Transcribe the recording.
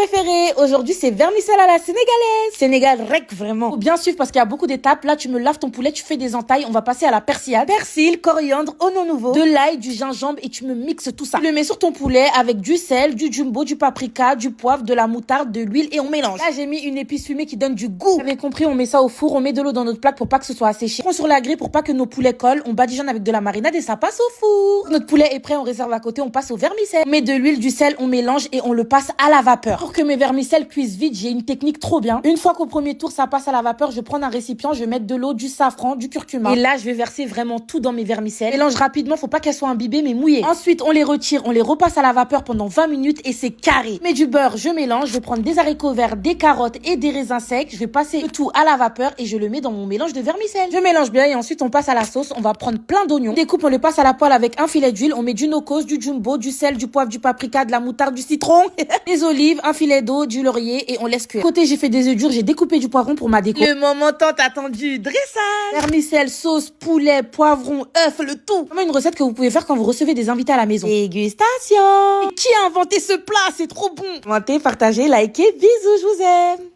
préféré. Aujourd'hui, c'est vermicelle à la sénégalaise. Sénégal rec, vraiment. Faut bien suivre parce qu'il y a beaucoup d'étapes. Là, tu me laves ton poulet, tu fais des entailles. On va passer à la persillade. Persil, coriandre, oignon nouveau, de l'ail, du gingembre et tu me mixes tout ça. Tu le mets sur ton poulet avec du sel, du jumbo, du paprika, du poivre, de la moutarde, de l'huile et on mélange. Là, j'ai mis une épice fumée qui donne du goût. Vous avez compris, on met ça au four, on met de l'eau dans notre plaque pour pas que ce soit asséché. On prend sur la grille pour pas que nos poulets collent. On badigeonne avec de la marinade et ça passe au four. Notre poulet est prêt, on réserve à côté, on passe au vermicelle. On met de l'huile, du sel, on mélange et on le passe à la vapeur. Pour que mes vermicelles cuisent vite, j'ai une technique trop bien. Une fois qu'au premier tour ça passe à la vapeur, je prends un récipient, je vais mettre de l'eau, du safran, du curcuma. Et là, je vais verser vraiment tout dans mes vermicelles. Mélange rapidement, faut pas qu'elles soient imbibées mais mouillées. Ensuite, on les retire, on les repasse à la vapeur pendant 20 minutes et c'est carré. Je mets du beurre, je mélange, je vais prendre des haricots verts, des carottes et des raisins secs. Je vais passer le tout à la vapeur et je le mets dans mon mélange de vermicelles. Je mélange bien et ensuite on passe à la sauce. On va prendre plein d'oignons. On découpe, on le passe à la poêle avec un filet d'huile. On met du no-cos, du jumbo, du sel, du poivre, du paprika, de la moutarde, du citron, des olives, un filet d'eau, du laurier et on laisse cuire. Côté, j'ai fait des œufs durs, j'ai découpé du poivron pour ma déco. Le moment tant attendu, dressage. Vermicelles, sauce, poulet, poivron, œuf, le tout. Vraiment une recette que vous pouvez faire quand vous recevez des invités à la maison. Dégustation. Qui a inventé ce plat? C'est trop bon. Commentez, partagez, likez, bisous, je vous aime.